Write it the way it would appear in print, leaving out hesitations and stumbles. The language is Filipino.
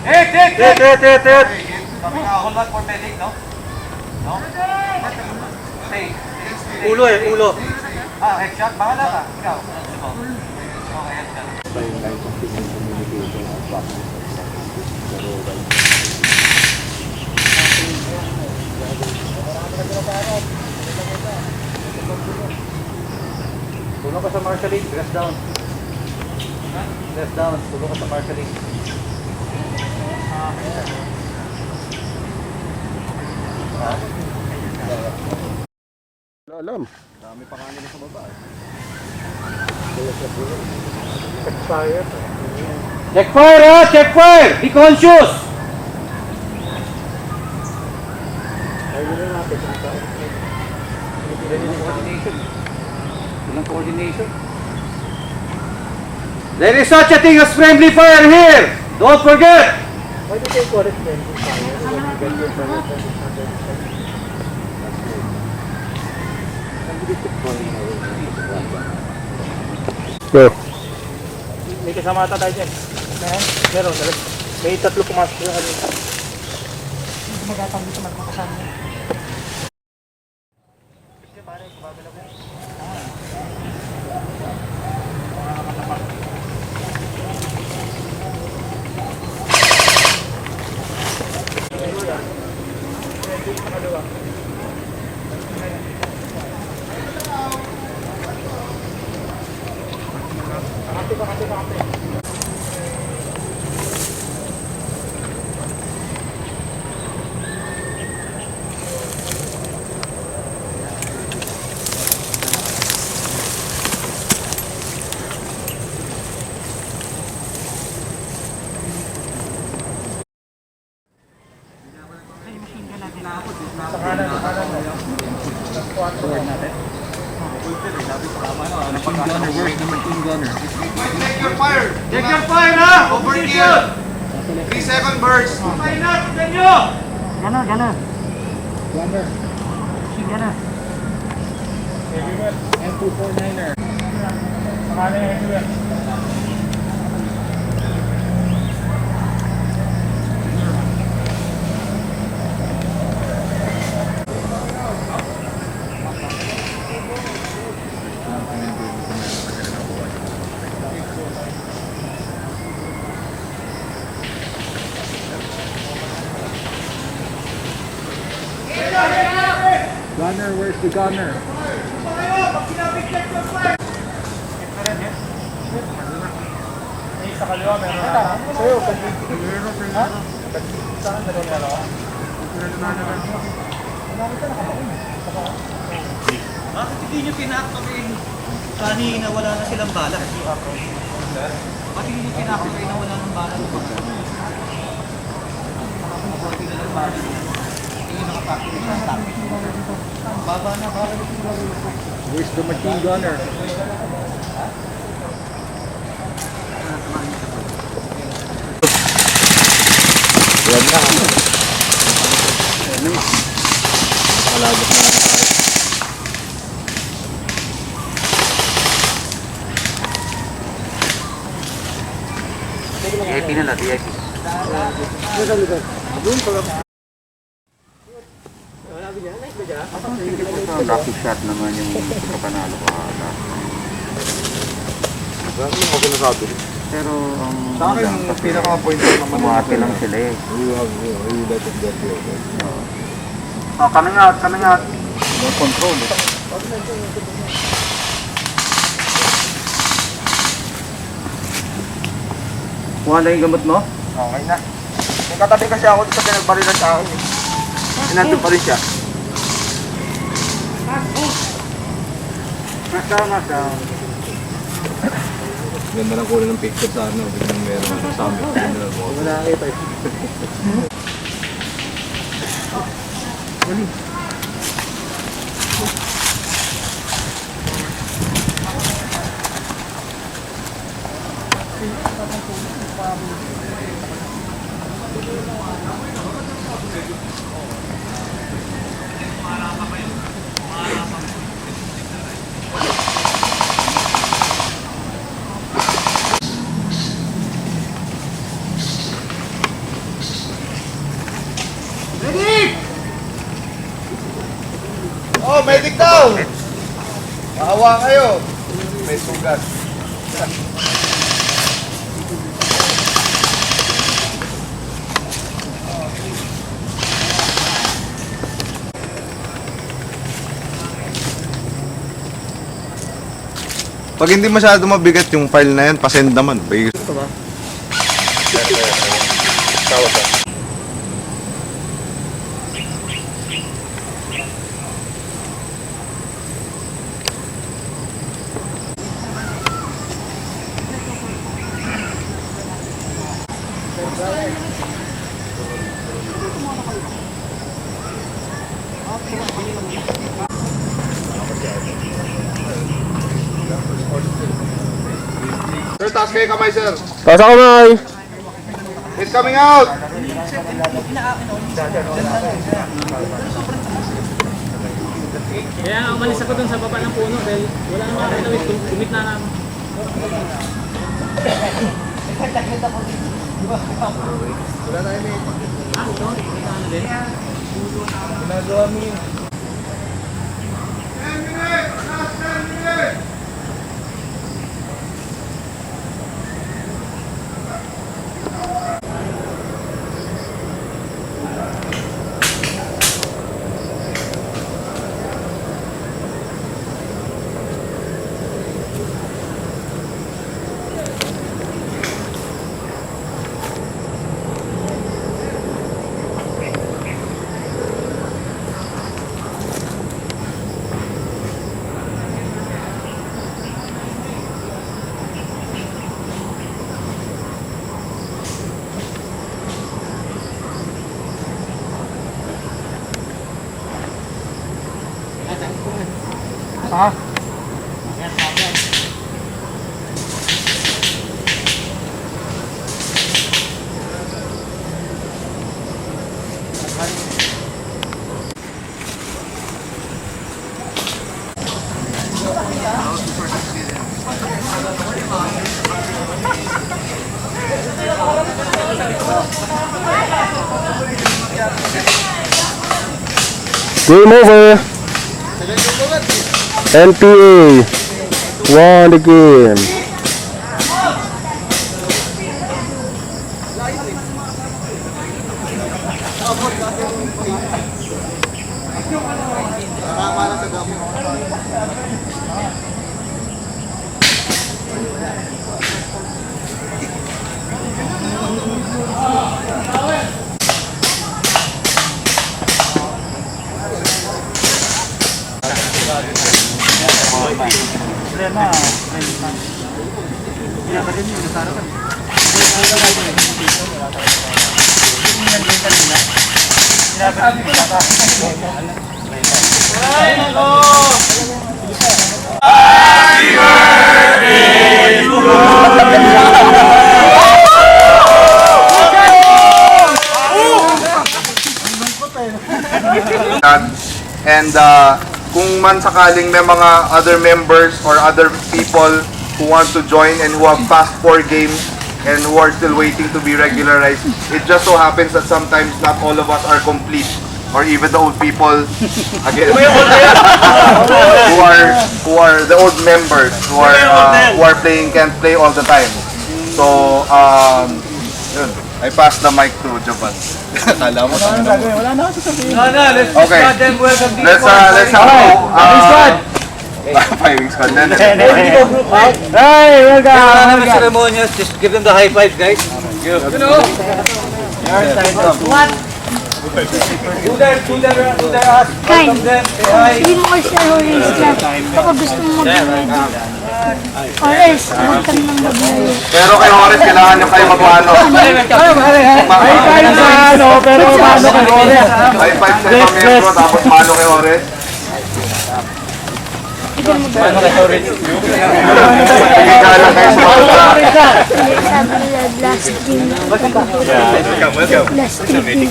Hit! Sabi nga ako lang for medic, no? No? Stay. Ulo. Headshot. Bahala ka. Ikaw. Okay, headshot. Tulong ka sa marshalling. Press down. Tulong ka sa marshalling. Alam. Dami pa kanila sa baba. Check fire! Be conscious! Walang coordination. There is such a thing as friendly fire here! Don't forget! Why do they call it friendly fire? When you get your permission, it's not very friendly. Go. May kasama ata tayo dyan. Meron. May 3 pumasok yung kanina. Hindi magatang dito magkakasama niya. Check your fire, ha! Overkill! 3-second burst. Fire na! Tignan nyo! Gano'n. Gunner. Gano'n. Heavyweight. M249er. Saka na yung heavyweight. Gunner, where's the gunner? Sa kaliwa, meron na. Sa'yo, ha? Saan na rin ako? Bakit hindi nyo pinakapin kanina wala na silang bala? Bakit hindi nyo pinakapin na wala ng bala? Baba na. Where's the machine gunner? Yan na. Nakalagos na tayo. VIP na lang, VIP. Lucky shot naman yung kapanalo ko. Okay na sabi. Pero ang Sa akin, yung pinaka-appointed naman. umati lang sila eh. You let it get you. Kamingat. No control eh. Kuha na yung gamot mo? Okay na. May katabi kasi ako sa pinagbarilan sa akin eh. Nandun pa rin siya. Masama. Ganda lang kunin ng picture sa ano. Biglang meron sa amin. Wala nakita eh. Maawa kayo. May sugat. Pag hindi masyado mabigat yung file na yan, pasend naman. Ito ba? Sir, taas kayo kamay, sir. Taas ako, May! It's coming out! Kaya umalis ako dun sa baba ng puno dahil wala naman ako nawit. Tumit na naman. Game over. NPA won the game. And kung man sakaling may mga other members or other people who want to join and who have passed 4 games and who are still waiting to be regularized, it just so happens that sometimes not all of us are complete, or even the old people again who are the old members who are playing can't play all the time. So yun, I pass the mic to Javan. Kala mo No, no, let's Okay. let them welcome the let's have firing squad. Hey, Wala naman ceremonials, just give them the high five, guys. What? Do their ass. Kain. Welcome them. Say hi. Hindi mo kasi orange lang. Baka gusto mo mag-ready. Orange, huwag ka nang mag-ready. Pero kay Horace, kailangan nyo kayo magmano. Ay, tayo sa ano, pero paano kay Korea? High five sa ibang membro, tapos mano kay Horace. Nagigala kayo sa mga Sabi nila, last game. Last game.